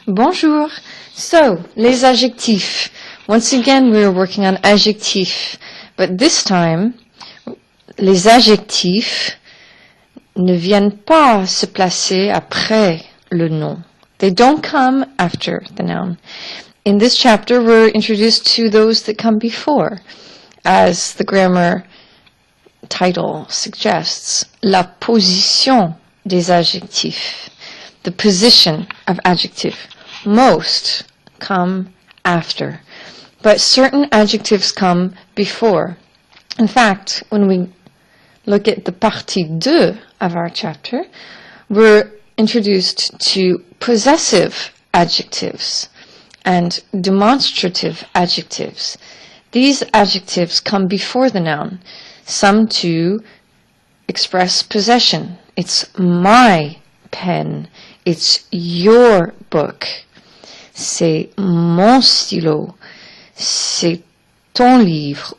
Bonjour. So, les adjectifs. Once again, we're working on adjectifs. But this time, les adjectifs ne viennent pas se placer après le nom. They don't come after the noun. In this chapter, we're introduced to those that come before, as the grammar title suggests, la position des adjectifs, the position of adjective. Most come after, but certain adjectives come before. In fact, when we look at the partie 2 of our chapter, we're introduced to possessive adjectives and demonstrative adjectives. These adjectives come before the noun, some to express possession. It's my pen. It's your book. C'est mon stylo. C'est ton livre.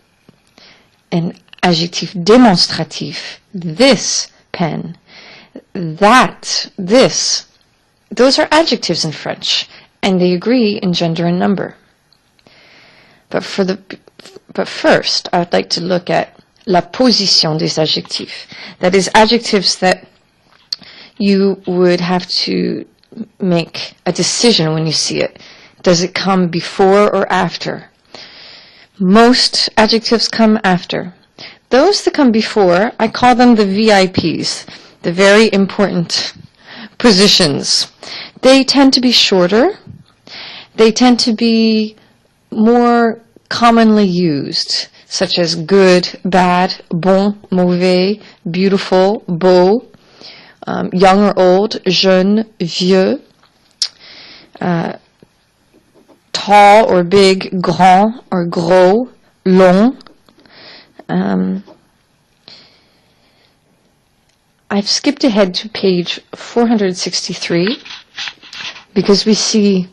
An adjective démonstratif. This pen. That. This. Those are adjectives in French, and they agree in gender and number. But first, I would like to look at la position des adjectifs. That is, adjectives that you would have to make a decision when you see it. Does it come before or after? Most adjectives come after. Those that come before, I call them the VIPs, the very important positions. They tend to be shorter. They tend to be more commonly used, such as good, bad, bon, mauvais, beautiful, beau, young or old, jeune, vieux, tall or big, grand or gros, long. I've skipped ahead to page 463 because we see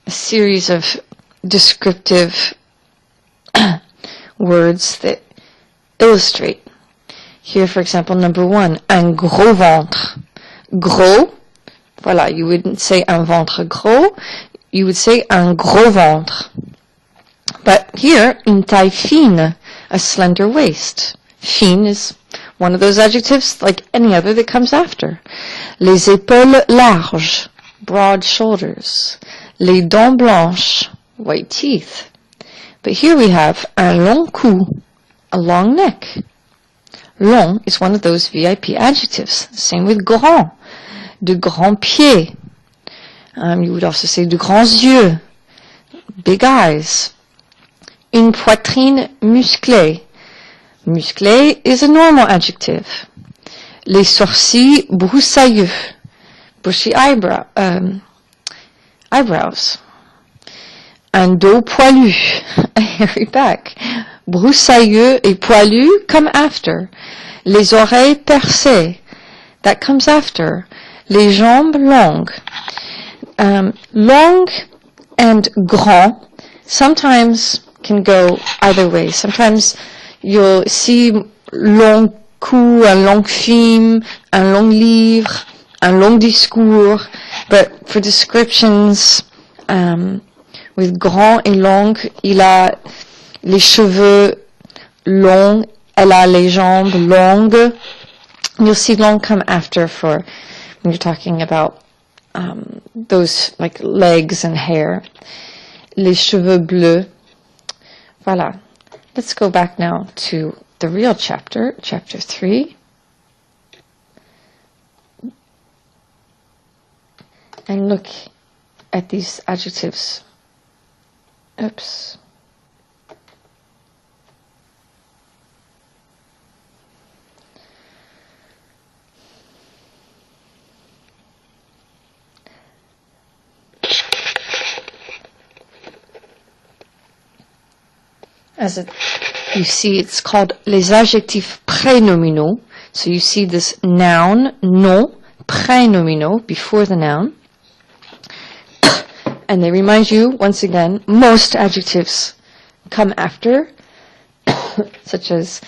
a series of descriptive words that illustrate. Here, for example, number 1, un gros ventre. Gros, voilà, you wouldn't say un ventre gros, you would say un gros ventre. But here, une taille fine, a slender waist. Fine is one of those adjectives, like any other, that comes after. Les épaules larges, broad shoulders. Les dents blanches, white teeth. But here we have un long cou, a long neck. Long is one of those VIP adjectives. Same with grand, de grands pieds. You would also say de grands yeux, big eyes. Une poitrine musclée. Musclé is a normal adjective. Les sourcils broussailleux, bushy eyebrows. Un dos poilu, a hairy back. Broussailleux et poilu come after. Les oreilles percées, that comes after. Les jambes longues. Long and grand sometimes can go either way. Sometimes you'll see long cou, un long film, un long livre, un long discours, but for descriptions with grand et long, il a les cheveux longs, elle a les jambes longues. You'll see long come after for when you're talking about those like legs and hair. Les cheveux bleus. Voilà. Let's go back now to the real chapter, chapter 3. And look at these adjectives. Oops. You see, it's called les adjectifs prénominaux. So you see this noun, nom, prénominaux, before the noun. And they remind you, once again, most adjectives come after, such as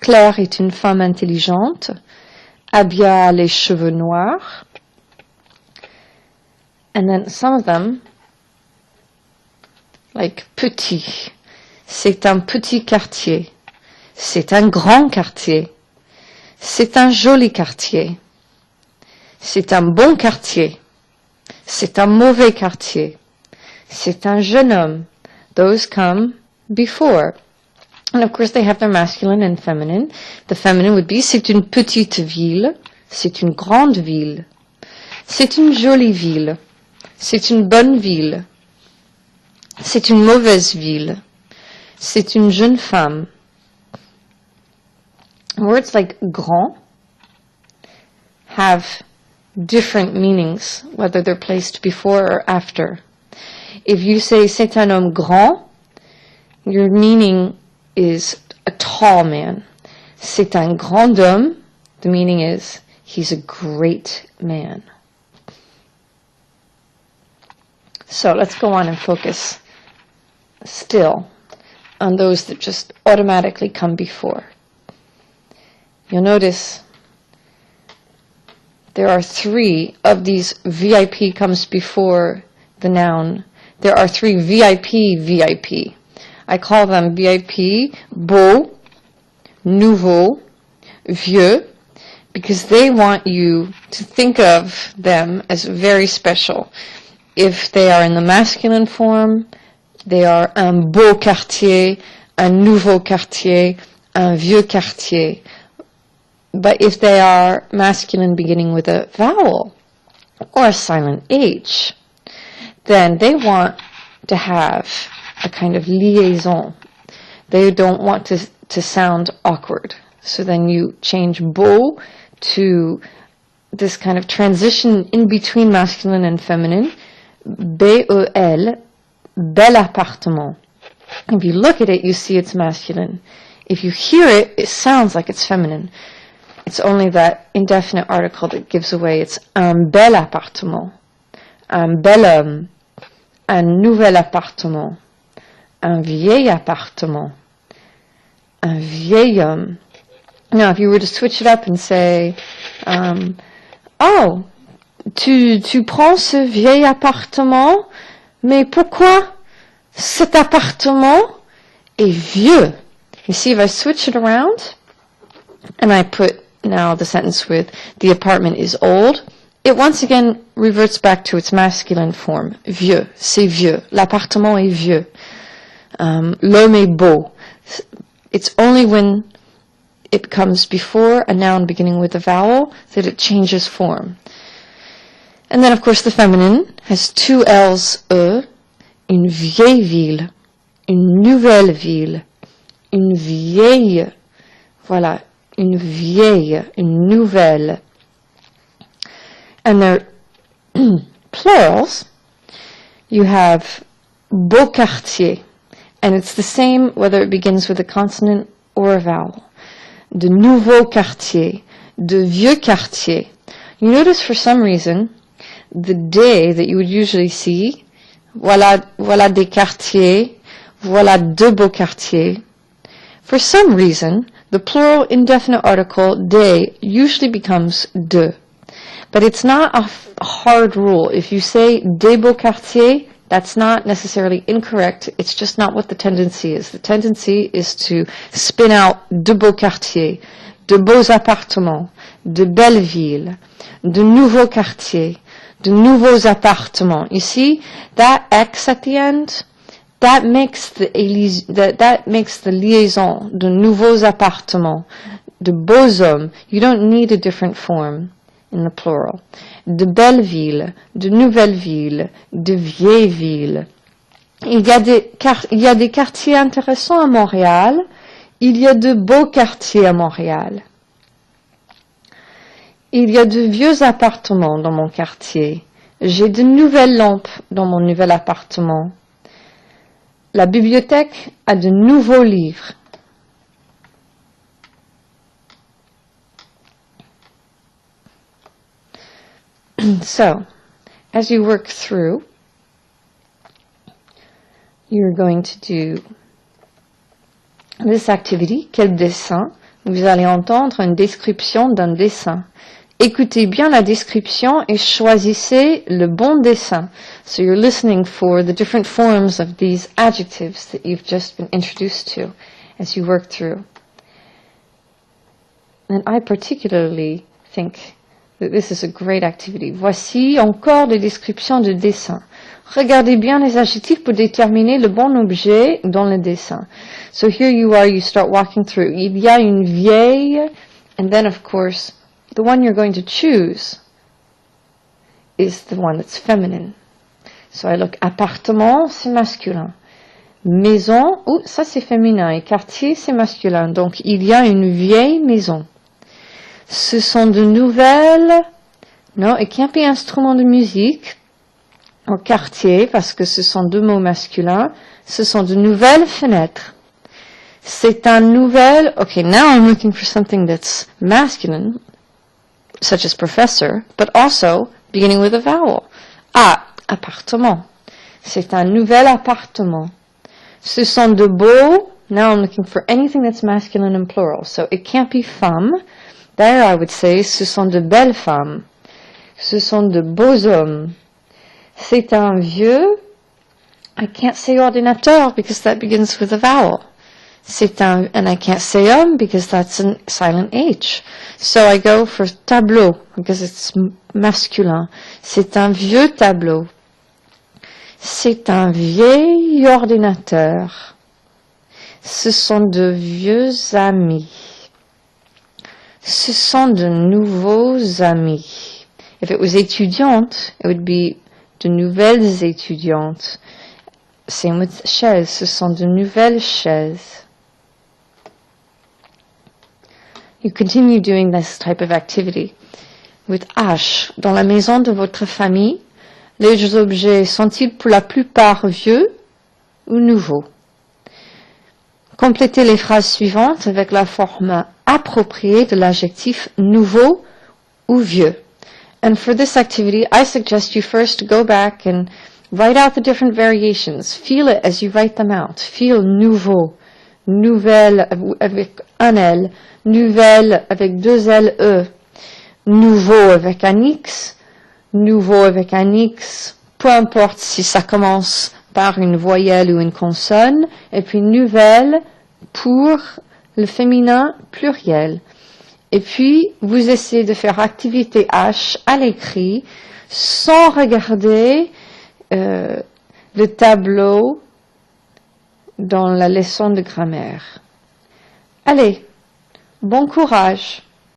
Claire est une femme intelligente, Abia a les cheveux noirs. And then some of them, like petit. C'est un petit quartier. C'est un grand quartier. C'est un joli quartier. C'est un bon quartier. C'est un mauvais quartier. C'est un jeune homme. Those come before. And of course they have their masculine and feminine. The feminine would be c'est une petite ville. C'est une grande ville. C'est une jolie ville. C'est une bonne ville. C'est une mauvaise ville. C'est une jeune femme. Words like grand have different meanings, whether they're placed before or after. If you say c'est un homme grand, your meaning is a tall man. C'est un grand homme, the meaning is he's a great man. So let's go on and focus still on those that just automatically come before. You'll notice there are 3 of these VIP comes before the noun. There are 3 VIP. I call them VIP, beau, nouveau, vieux, because they want you to think of them as very special. If they are in the masculine form, they are un beau quartier, un nouveau quartier, un vieux quartier. But if they are masculine beginning with a vowel or a silent H, then they want to have a kind of liaison. They don't want to sound awkward. So then you change beau to this kind of transition in between masculine and feminine. B-E-L, bel appartement. If you look at it, you see it's masculine. If you hear it, it sounds like it's feminine. It's only that indefinite article that gives away. It's un bel appartement, un bel homme, un nouvel appartement, un vieil appartement, un vieil homme. Now, if you were to switch it up and say, oh, tu prends ce vieil appartement, mais pourquoi cet appartement est vieux? You see, if I switch it around, and I put now the sentence with the apartment is old, it once again reverts back to its masculine form. Vieux, c'est vieux. L'appartement est vieux. L'homme est beau. It's only when it comes before a noun beginning with a vowel that it changes form. And then, of course, the feminine has 2 L's, une vieille ville, une nouvelle ville, une vieille, voilà, une vieille, une nouvelle. And their plurals, you have beau quartier, and it's the same whether it begins with a consonant or a vowel. De nouveau quartier, de vieux quartier. You notice for some reason, the day that you would usually see, voilà des quartiers, voilà de beaux quartiers. For some reason, the plural indefinite article des usually becomes de. But it's not a hard rule. If you say des beaux quartiers, that's not necessarily incorrect. It's just not what the tendency is. The tendency is to spin out de beaux quartiers, de beaux appartements, de belles villes, de nouveaux quartiers, de nouveaux appartements. You see, that X at the end, that makes the liaison, de nouveaux appartements, de beaux hommes. You don't need a different form in the plural. De belles villes, de nouvelles villes, de vieilles villes. Il y a des quartiers intéressants à Montréal. Il y a de beaux quartiers à Montréal. Il y a de vieux appartements dans mon quartier. J'ai de nouvelles lampes dans mon nouvel appartement. La bibliothèque a de nouveaux livres. So, as you work through, you're going to do this activity. Quel dessin? Vous allez entendre une description d'un dessin. Écoutez bien la description et choisissez le bon dessin. So you're listening for the different forms of these adjectives that you've just been introduced to as you work through. And I particularly think that this is a great activity. Voici encore des descriptions de dessins. Regardez bien les adjectifs pour déterminer le bon objet dans le dessin. So here you are, you start walking through. Il y a une vieille, and then of course, the one you're going to choose is the one that's feminine. So I look, appartement, c'est masculin. Maison, ça c'est féminin. Et quartier, c'est masculin. Donc il y a une vieille maison. Ce sont de nouvelles, non, it can't be instrument de musique, au quartier, parce que ce sont deux mots masculins. Ce sont de nouvelles fenêtres. C'est un nouvel, okay, now I'm looking for something that's masculine, such as professor, but also beginning with a vowel. Ah, appartement. C'est un nouvel appartement. Ce sont de beaux, now I'm looking for anything that's masculine and plural. So it can't be femme. There I would say, ce sont de belles femmes. Ce sont de beaux hommes. C'est un vieux, I can't say ordinateur because that begins with a vowel. C'est un, and I can't say homme because that's a silent H. So I go for tableau because it's masculin. C'est un vieux tableau. C'est un vieil ordinateur. Ce sont de vieux amis. Ce sont de nouveaux amis. If it was étudiante, it would be de nouvelles étudiantes. Same with chaises. Ce sont de nouvelles chaises. You continue doing this type of activity. With H, dans la maison de votre famille, les objets sont-ils pour la plupart vieux ou nouveaux? Complétez les phrases suivantes avec la forme appropriée de l'adjectif nouveau ou vieux. And for this activity, I suggest you first go back and write out the different variations. Feel it as you write them out. Feel nouveau, nouvelle avec un L, nouvelle avec deux L, E, nouveau avec un X, nouveau avec un X, peu importe si ça commence par une voyelle ou une consonne, et puis nouvelle pour le féminin pluriel. Et puis, vous essayez de faire activité H à l'écrit sans regarder le tableau dans la leçon de grammaire. Allez, bon courage!